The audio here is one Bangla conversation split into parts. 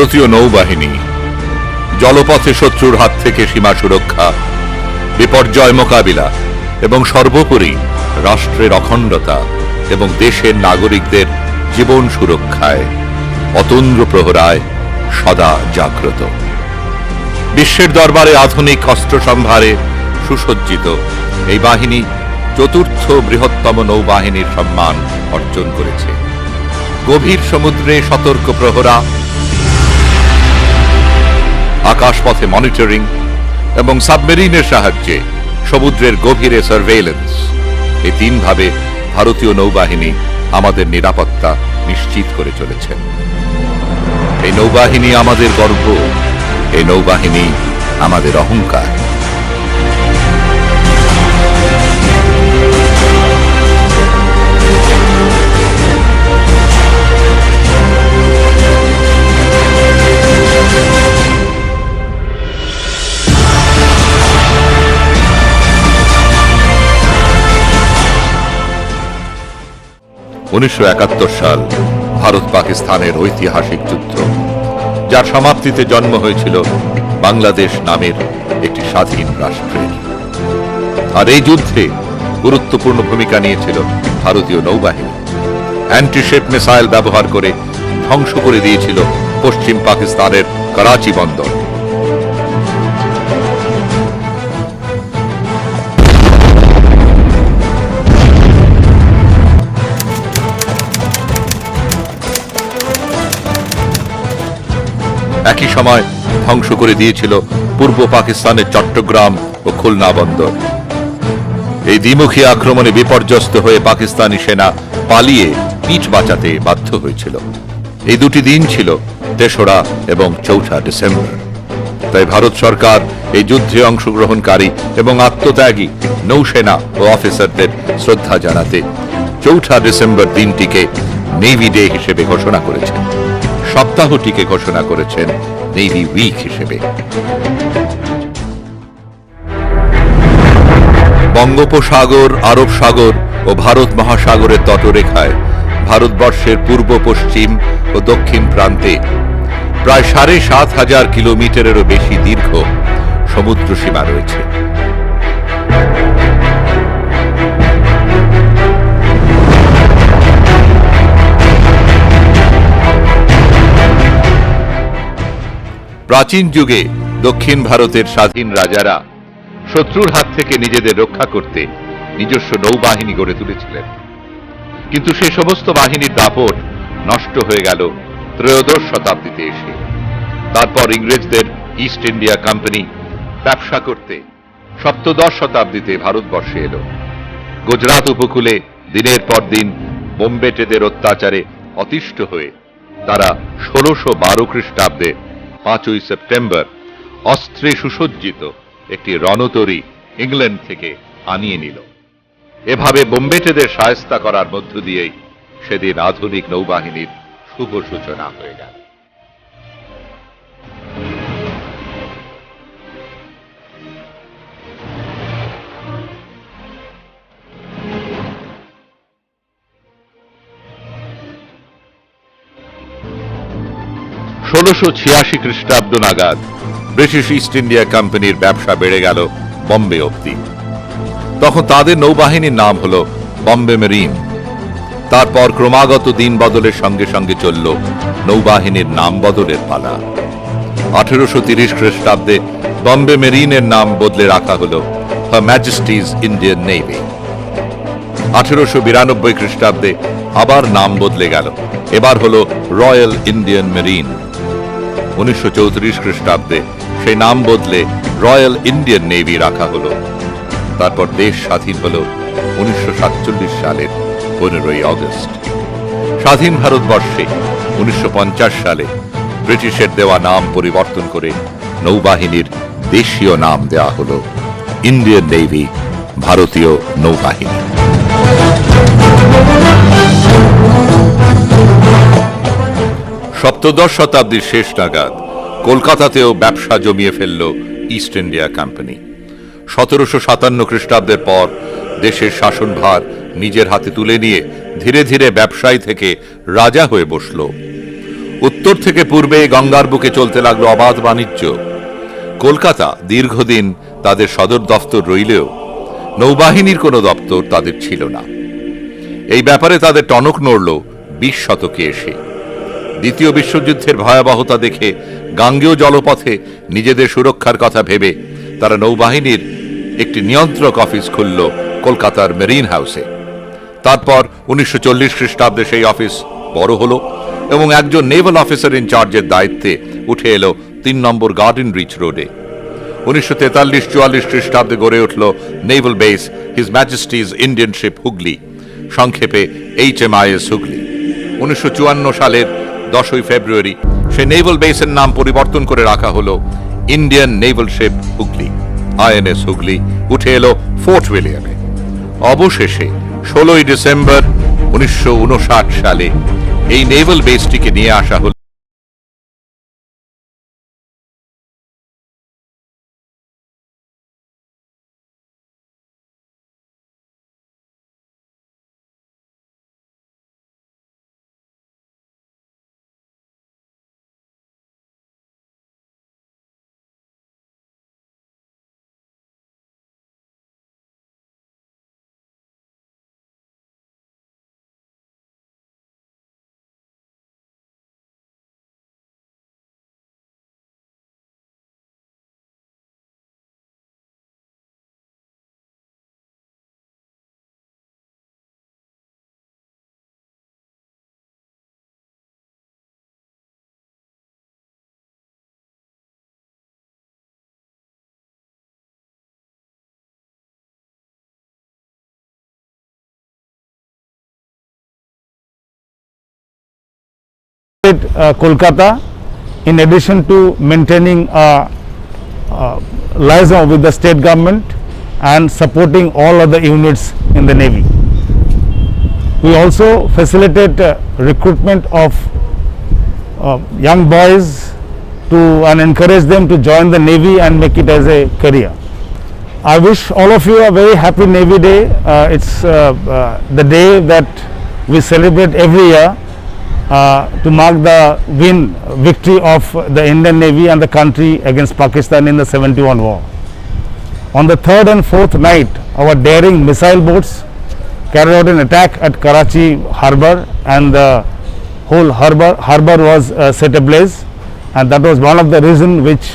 ভারতীয় নৌবাহিনী জলপথে শত্রুর হাত থেকে সীমা সুরক্ষা, বিপর্যয় মোকাবিলা এবং সর্বোপরি রাষ্ট্রের অখণ্ডতা এবং দেশের নাগরিকদের জীবন সুরক্ষায় অতন্দ্র প্রহরায় সদা জাগ্রত। বিশ্বের দরবারে আধুনিক অস্ত্র সম্ভারে সুসজ্জিত এই বাহিনী চতুর্থ বৃহত্তম নৌবাহিনীর সম্মান অর্জন করেছে। গভীর সমুদ্রে সতর্ক প্রহরা, আকাশপথে মনিটরিং এবং সাবমেরিনের সাহায্যে সমুদ্রের গভীরে সার্ভেইলেন্স, এই তিনভাবে ভারতীয় নৌবাহিনী আমাদের নিরাপত্তা নিশ্চিত করে চলেছেন। এই নৌবাহিনী আমাদের গর্ব, এই নৌবাহিনী আমাদের অহংকার। সাল ভারত পাকিস্তানের ঐতিহাসিক যুদ্ধ, যার সমাপ্তিতে জন্ম হয়েছিল বাংলাদেশ নামের একটি স্বাধীন রাষ্ট্রের। আর এই যুদ্ধে গুরুত্বপূর্ণ ভূমিকা নিয়েছিল ভারতীয় নৌবাহিনী। অ্যান্টিশেপ মিসাইল ব্যবহার করে ধ্বংস করে দিয়েছিল পশ্চিম পাকিস্তানের করাচি বন্দর। একই সময় ধ্বংস করে দিয়েছিল পূর্ব পাকিস্তানের চট্টগ্রাম ও খুলনা বন্দর। এই দ্বিমুখী আক্রমণে বিপর্যস্ত হয়ে পাকিস্তানি সেনা পালিয়ে পিঠ বাঁচাতে বাধ্য হয়েছিল। এই দুটি দিন ছিল ৩রা এবং ৪ঠা ডিসেম্বর। তাই ভারত সরকার এই যুদ্ধে অংশগ্রহণকারী এবং আত্মত্যাগী নৌসেনা ও অফিসারদের শ্রদ্ধা জানাতে ৪ঠা ডিসেম্বর দিনটিকে নেভি ডে হিসেবে ঘোষণা করেছেন। সপ্তাহটিকে ঘোষণা করেছেন নেভি উইক হিসেবে। বঙ্গোপসাগর, আরব সাগর ও ভারত মহাসাগরের তটরেখায় ভারতবর্ষের পূর্ব, পশ্চিম ও দক্ষিণ প্রান্তে প্রায় ৭,৫০০ কিলোমিটারেরও বেশি দীর্ঘ সমুদ্র সীমা রয়েছে। প্রাচীন যুগে দক্ষিণ ভারতের স্বাধীন রাজারা শত্রুর হাত থেকে নিজেদের রক্ষা করতে নিজস্ব নৌবাহিনী গড়ে তুলেছিলেন। কিন্তু সে সমস্ত বাহিনীর দাপট নষ্ট হয়ে গেল ত্রয়োদশ শতাব্দীতে এসে। তারপর ইংরেজদের ইস্ট ইন্ডিয়া কোম্পানি ব্যবসা করতে সপ্তদশ শতাব্দীতে ভারতবর্ষে এলো। গুজরাট উপকূলে দিনের পর দিন বোম্বেটেদের অত্যাচারে অতিষ্ঠ হয়ে তারা ১৬১২ খ্রিস্টাব্দে ৫ই সেপ্টেম্বর অস্ত্রে সুসজ্জিত একটি রণতরী ইংল্যান্ড থেকে আনিয়ে নিল। এভাবে বোম্বেটেদের শায়েস্তা করার মধ্য দিয়েই সেদিন আধুনিক নৌবাহিনীর শুভ সূচনা হয়ে গেল। ষোলশো খ্রিস্টাব্দ নাগাদ ব্রিটিশ ইস্ট ইন্ডিয়া কোম্পানির ব্যবসা বেড়ে গেল বম্বে অবধি। তখন তাদের নৌবাহিনীর নাম হল বম্বে মেরিন। তারপর ক্রমাগত দিন বদলের সঙ্গে সঙ্গে চলল নৌবাহিনীর নাম বদলের পালা। ১৮৩০ খ্রিস্টাব্দে বম্বে মেরিনের নাম বদলে রাখা হল হার ম্যাজেস্টিজ ইন্ডিয়ান নেভি। ১৮৯২ খ্রিস্টাব্দে আবার নাম বদলে গেল, এবার হল রয়্যাল ইন্ডিয়ান মেরিন। ১৯৩৪ খ্রিস্টাব্দে সেই নাম বদলে রয়্যাল ইন্ডিয়ান নেভি রাখা হল। তারপর দেশ স্বাধীন হল ১৯৪৭ সালের ১৫ই আগস্ট। স্বাধীন ভারতবর্ষে ১৯৫০ সালে ব্রিটিশের দেওয়া নাম পরিবর্তন করে নৌবাহিনীর দেশীয় নাম দেওয়া হল ইন্ডিয়ান নেভি, ভারতীয় নৌবাহিনী। সপ্তদশ শতাব্দীর শেষ নাগাদ কলকাতাতেও ব্যবসা জমিয়ে ফেলল ইস্ট ইন্ডিয়া কোম্পানি। ১৭৫৭ খ্রিস্টাব্দের পর দেশের শাসনভার নিজের হাতে তুলে নিয়ে ধীরে ধীরে ব্যবসায়ী থেকে রাজা হয়ে বসল। উত্তর থেকে পূর্বে গঙ্গার বুকে চলতে লাগলো অবাধ বাণিজ্য। কলকাতা দীর্ঘদিন তাদের সদর দফতর রইলেও নৌবাহিনীর কোনো দপ্তর তাদের ছিল না। এই ব্যাপারে তাদের টনক নড়ল 20 শতকে এসে। দ্বিতীয় বিশ্বযুদ্ধের ভয়াবহতা দেখে গাঙ্গেয় জলপথে নিজেদের সুরক্ষার কথা ভেবে তারা নৌবাহিনীর একটি নিয়ন্ত্রক অফিস খুলল কলকাতার মেরিন হাউসে। তারপর 1940 খ্রিস্টাব্দে সেই অফিস বড় হলো এবং একজন নেভাল অফিসার ইনচার্জের দায়িত্বে উঠে এলো 3 নম্বর গার্ডেন রিচ রোডে। 1943-44 খ্রিস্টাব্দে গড়ে উঠল naval base his Majesty's Indian ship Hooghly, সংক্ষেপে HMIS হুগলি। 1954 সালের 10ই ফেব্রুয়ারি সেই নেভাল বেসের নাম পরিবর্তন করে রাখা হলো Indian naval ship Hooghly, INS Hooghly, উঠে এলো ফোর্ট উইলিয়ামে। অবশেষে 16ই ডিসেম্বর 1959 সালে এই নেভাল বেসটিকে নিয়ে আসা হল Kolkata, in addition to maintaining liaison with the state government and supporting all other units in the Navy. We also facilitate recruitment of young boys and encourage them to join the Navy and make it as a career. I wish all of you a very happy Navy Day. It's the day that we celebrate every year to mark the victory of the Indian Navy and the country against Pakistan in the 71 war. On the third and fourth night, our daring missile boats carried out an attack at Karachi harbour, and the whole harbour was set ablaze, and that was one of the reasons which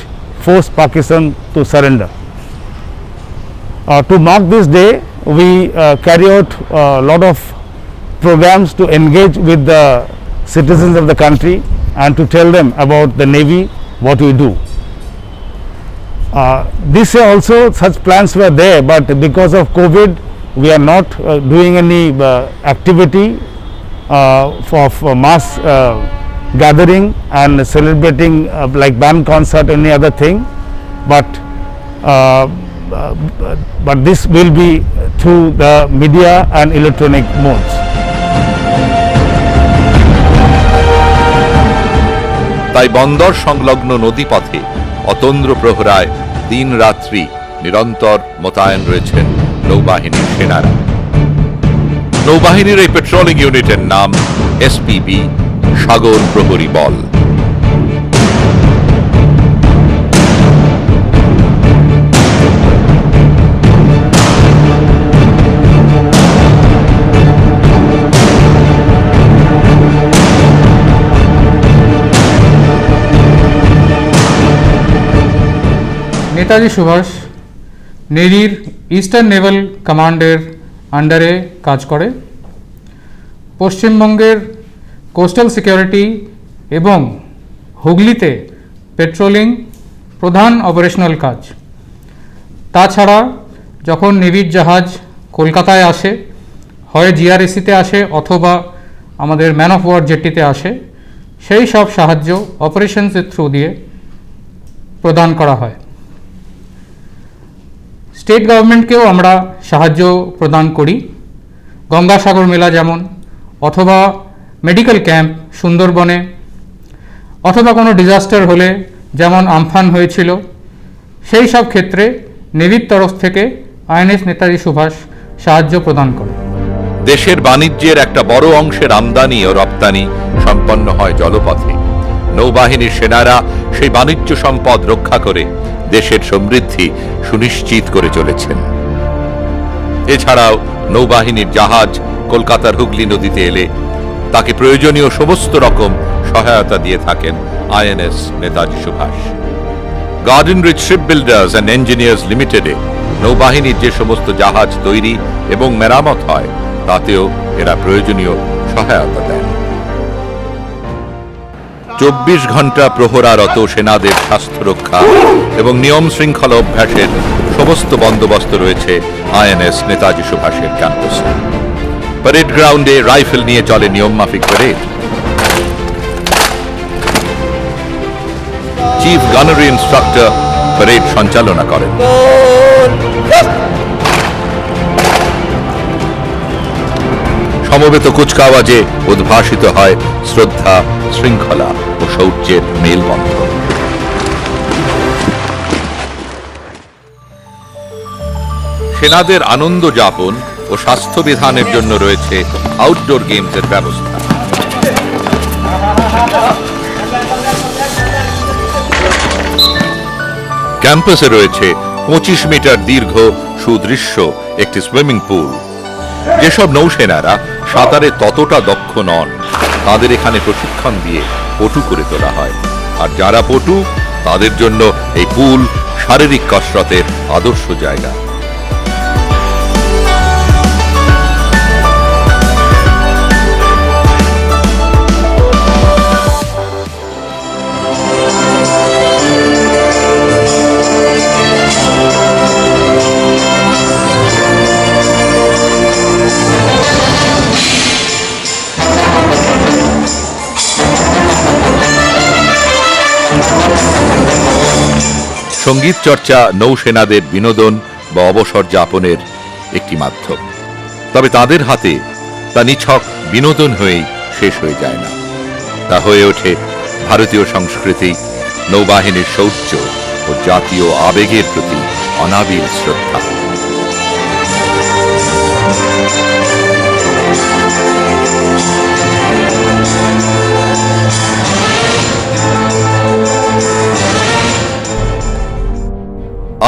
forced Pakistan to surrender. To mark this day, we carry out a lot of programs to engage with the citizens of the country and to tell them about the Navy, what we do. This year also such plans were there, but because of COVID we are not doing any activity for mass gathering and celebrating like band concert, any other thing, but this will be through the media and electronic modes. তাই বন্দর সংলগ্ন নদীপথে অতন্দ্র প্রহরায় দিন রাত্রি নিরন্তর মোতায়েন রয়েছেন নৌবাহিনীর সেনারা। নৌবাহিনীর এই পেট্রোলিং ইউনিটের নাম SPB, সাগর প্রহরী বল। নেতাজি সুভাষ নেভির ইস্টার্ন নেভাল কমান্ডের আন্ডারে কাজ করে। পশ্চিমবঙ্গের কোস্টাল সিকিউরিটি এবং হুগলিতে পেট্রোলিং প্রধান অপারেশনাল কাজ। তাছাড়া যখন নেভির জাহাজ কলকাতায় আসে, হয় GRSC-তে আসে অথবা আমাদের ম্যান অফ ওয়ার জেটটিতে আসে, সেই সব সাহায্য অপারেশনসের থ্রু দিয়ে প্রদান করা হয়। স্টেট গভর্নমেন্টকেও আমরা সাহায্য প্রদান করি, গঙ্গাসাগর মেলা যেমন, অথবা মেডিকেল ক্যাম্প সুন্দরবনে, অথবা কোনো ডিজাস্টার হলে যেমন আমফান হয়েছিল, সেই সব ক্ষেত্রে নেভির তরফ থেকে INS নেতাজি সুভাষ সাহায্য প্রদান করে। দেশের বাণিজ্যের একটা বড় অংশের আমদানি ও রপ্তানি সম্পন্ন হয় জলপথে, নৌবাহিনীর সেনারা সেই বাণিজ্য সম্পদ রক্ষা করে দেশের সমৃদ্ধি সুনিশ্চিত করে চলেছেন। এছাড়াও নৌবাহিনীর জাহাজ কলকাতার হুগলি নদীতে এলে তাকে প্রয়োজনীয় সমস্ত রকম সহায়তা দিয়ে থাকেন INS Netaji Subhas. Garden reach ship builders and engineers লিমিটেডে নৌবাহিনীর যে সমস্ত জাহাজ তৈরি এবং মেরামত হয় তাতেও এরা প্রয়োজনীয় সহায়তা দেন। 24 ঘন্টা প্রহরারত সেনাদের স্বাস্থ্য রক্ষা এবং নিয়ম শৃঙ্খলা অভ্যাসের সমস্ত বন্দোবস্ত রয়েছে আইএনএস নেতাজি সুভাষের ক্যাম্পাসে। প্যারেড গ্রাউন্ডে রাইফেল নিয়ে চলে নিয়মমাফিক প্যারেড। চিফ গানারি ইন্সট্রাক্টর প্যারেড সঞ্চালনা করেন। সমবেত কুচকাওয়াজে উদ্ভাসিত হয় শ্রদ্ধা, শৃঙ্খলা ও শৌর্যের মেলবন্ধন। সেনাদের আনন্দ যাপন ও স্বাস্থ্য বিধানের জন্য রয়েছে আউটডোর গেমসের ব্যবস্থা। ক্যাম্পাসে রয়েছে 25 মিটার দীর্ঘ সুদৃশ্য একটি সুইমিং পুল। যেসব নৌসেনারা সাঁতারে ততটা দক্ষ নন তাদের এখানে প্রশিক্ষণ দিয়ে পটু করে তোলা হয়, আর যারা পটু তাদের জন্য এই পুল শারীরিক কসরতের আদর্শ জায়গা। সঙ্গীত চর্চা নৌসেনাদের বিনোদন বা অবসর যাপনের একটি মাধ্যম, তবে তাদের হাতে তা নিছক বিনোদন হয়েই শেষ হয়ে যায় না, তা হয়ে ওঠে ভারতীয় সংস্কৃতি, নৌবাহিনীর শৌর্য ও জাতীয় আবেগের প্রতি অনাবিল শ্রদ্ধা।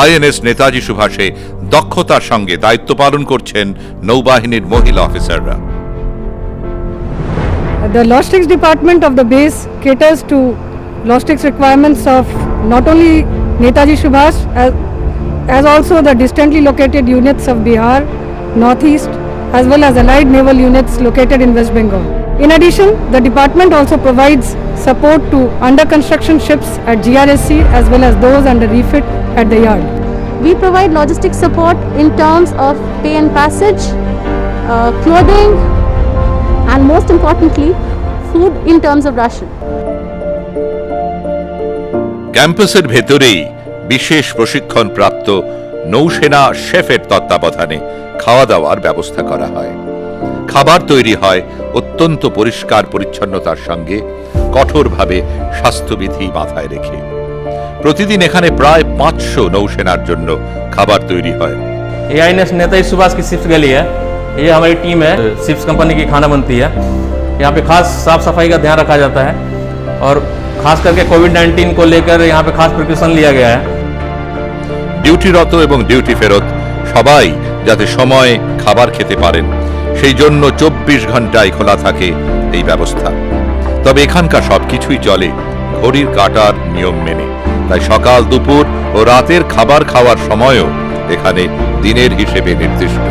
আইএনএস নেতাজি সুভাষে দক্ষতার সঙ্গে দায়িত্ব পালন করছেন নৌবাহিনীর মহিলা অফিসাররা। The logistics department of the base caters to logistics requirements of not only Netaji Subhash as also the distantly located units of Bihar, Northeast, as well as allied naval units located in West Bengal. In addition, the department also provides support to under construction ships at GRSC as well as those under refit at the yard. We provide logistic support in terms of pay and passage, clothing, and most importantly, food in terms of ration. ক্যাম্পাসের ভেতরেই বিশেষ প্রশিক্ষণ প্রাপ্ত নৌসেনা শেফের তত্ত্বাবধানে খাওয়া দাওয়ার ব্যবস্থা করা হয়। খাবার তৈরি হয় অত্যন্ত পরিষ্কার পরিচ্ছন্নতার সঙ্গে কঠোরভাবে স্বাস্থ্যবিধি মাথায় রেখে। প্রতিদিন এখানে প্রায় 500 নৌসেনার জন্য খাবার তৈরি হয়। ये आईएनएस नेताजी सुभाष की शिप्स गली है। ये हमारी टीम है, शिप्स कंपनी की खाना बनती है। यहाँ पे खास साफ सफाई का ध्यान रखा जाता है और खास करके कोविड-19 को लेकर यहाँ पे खास प्रिकॉशन लिया गया है। ডিউটিরত এবং ডিউটি ফেরত সবাই যাতে সময়ে খাবার খেতে পারেন সেই জন্য 24 ঘন্টায় খোলা থাকে এই ব্যবস্থা। তবে এখানকার সবকিছুই চলে ঘড়ির কাঁটার নিয়ম মেনে, তাই সকাল, দুপুর ও রাতের খাবার খাওয়ার সময়ও এখানে দিনের হিসেবে নির্দিষ্ট।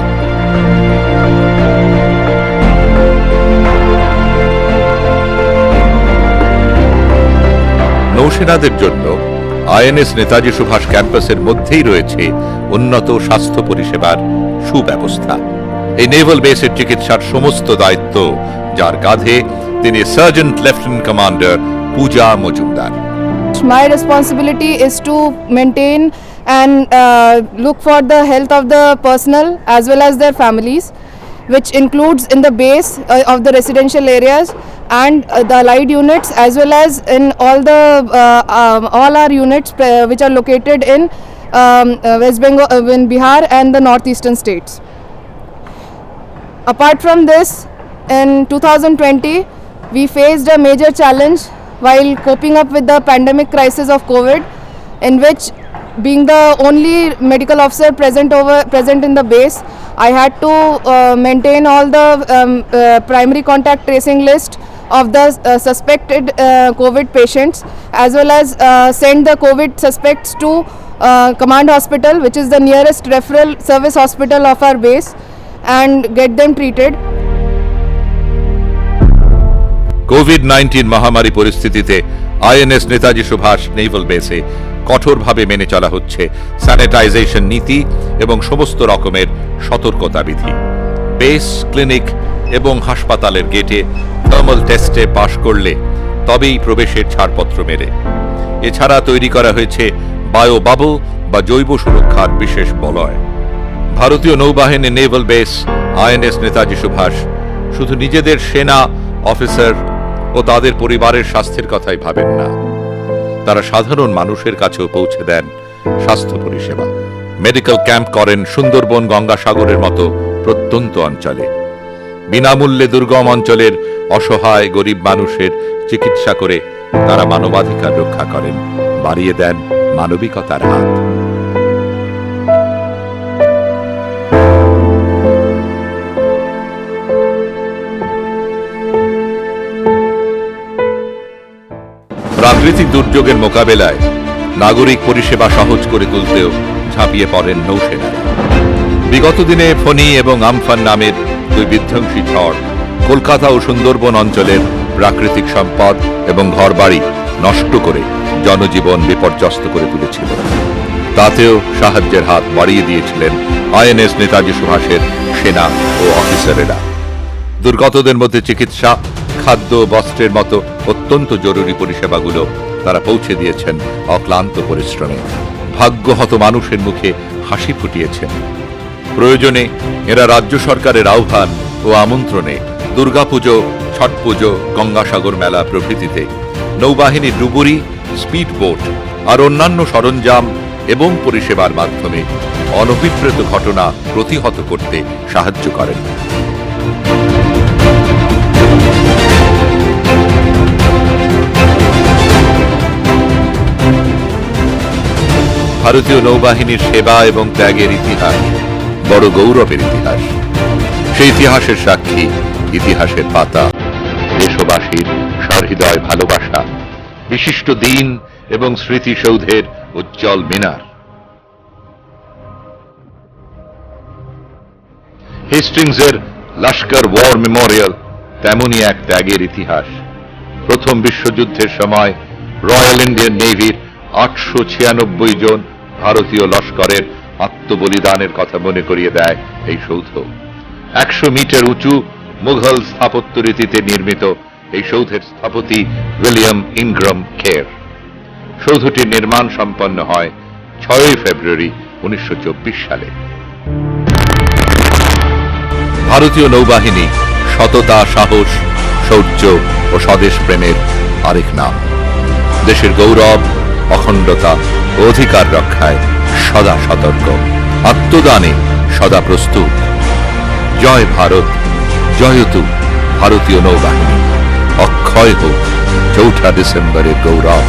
নৌসেনাদের জন্য আইএনএস নেতাজি সুভাষ ক্যাম্পাসের মধ্যেই রয়েছে উন্নত স্বাস্থ্য পরিষেবার সুব্যবস্থা। এই নেভাল বেসের চিকিৎসার সমস্ত দায়িত্ব যার কাঁধে তিনি sergeant lieutenant commander Puja Majumdar. My responsibility is to maintain and look for the health of the personnel as well as their families, which includes in the base of the residential areas and the allied units as well as in all our units which are located in West Bengal, in Bihar and the northeastern states. Apart from this, in 2020 we faced a major challenge while coping up with the pandemic crisis of COVID, in which, being the only medical officer present in the base, I had to maintain all the primary contact tracing list of the suspected COVID patients, as well as send the COVID suspects to Command Hospital, which is the nearest referral service hospital of our base, and get them treated. COVID-19 মহামারী পরিস্থিতিতে আইএনএস নেতাজি সুভাষ নেভাল বেসে কঠোরভাবে মেনে চলা হচ্ছে স্যানিটাইজেশন নীতি এবং সমস্ত রকমের সতর্কতা বিধি। বেস, ক্লিনিক এবং হাসপাতালের গেটে থার্মাল টেস্টে পাশ করলে তবেই প্রবেশের ছাড়পত্র মেলে। এছাড়া তৈরি করা হয়েছে বায়ো বাবল বা জৈব সুরক্ষার বিশেষ বলয়। ভারতীয় নৌবাহিনী naval base INS Netaji Subhas শুধু নিজেদের সেনা, অফিসার ও তাদের পরিবারের স্বাস্থ্যের কথাই ভাবেন না, তারা সাধারণ মানুষের কাছেও পৌঁছে দেন স্বাস্থ্য পরিষেবা। মেডিকেল ক্যাম্প করেন সুন্দরবন, গঙ্গাসাগরের মতো প্রত্যন্ত অঞ্চলে। বিনামূল্যে দুর্গম অঞ্চলের অসহায় গরিব মানুষের চিকিৎসা করে তারা মানবাধিকার রক্ষা করেন, বাড়িয়ে দেন মানবিকতার হাত। প্রাকৃতিক দুর্যোগের মোকাবেলায় নাগরিক পরিষেবা সহজ করে তুলতেও ঝাঁপিয়ে পড়েন নৌসেনা। বিগত দিনে ফণী এবং আমফান নামের দুই বিধ্বংসী ঝড় কলকাতা ও সুন্দরবন অঞ্চলের প্রাকৃতিক সম্পদ এবং ঘরবাড়ি নষ্ট করে জনজীবন বিপর্যস্ত করে তুলেছিল। তাতেও সাহায্যের হাত বাড়িয়ে দিয়েছিলেন আইএনএস নেতাজি সুভাষের সেনা ও অফিসারেরা। দুর্গতদের মধ্যে চিকিৎসা, খাদ্য, বস্ত্রের মতো অত্যন্ত জরুরি পরিষেবাগুলো তারা পৌঁছে দিয়েছেন অক্লান্ত পরিশ্রমে। ভাগ্যহত মানুষের মুখে হাসি ফুটিয়েছেন। প্রয়োজনে এরা রাজ্য সরকারের আহ্বান ও আমন্ত্রণে দুর্গাপুজো, ছট পুজো, গঙ্গাসাগর মেলা প্রভৃতিতে নৌবাহিনীর ডুবুরি, স্পিড বোট আর অন্যান্য সরঞ্জাম এবং পরিষেবার মাধ্যমে অনভিপ্রেত ঘটনা প্রতিহত করতে সাহায্য করেন। ভারতীয় নৌবাহিনীর সেবা এবং ত্যাগের ইতিহাস বড় গৌরবের ইতিহাস। সেই ইতিহাসের সাক্ষী ইতিহাসের পাতা, দেশবাসীর সহৃদয় ভালোবাসা, বিশিষ্ট দিন এবং স্মৃতিসৌধের উজ্জ্বল মিনার। হেস্টিংসের লস্কর ওয়ার মেমোরিয়াল তেমনই এক ত্যাগের ইতিহাস। প্রথম বিশ্বযুদ্ধের সময় রয়্যাল ইন্ডিয়ান নেভির 896 জন ভারতীয় লস্করের আত্মবলিদানের কথা মনে করিয়ে দেয় এই সৌধ। 100 মিটার উঁচু মুঘল স্থাপত্য রীতিতে নির্মিত এই সৌধের স্থপতি উইলিয়াম ইনগ্রাম কের। সৌধটির নির্মাণ সম্পন্ন হয় 6 ফেব্রুয়ারি 1924 সালে। ভারতীয় নৌবাহিনী সততা, সাহস, শৌর্য ও স্বদেশ প্রেমের আরেক নাম। দেশের গৌরব, অখণ্ডতা ও অধিকার রক্ষায় সদা সতর্ক, আত্মদানে সদা প্রস্তুত। জয় ভারত, জয়তু ভারতীয় নৌবাহিনী। অক্ষয় হোক 4 ডিসেম্বরের গৌরব।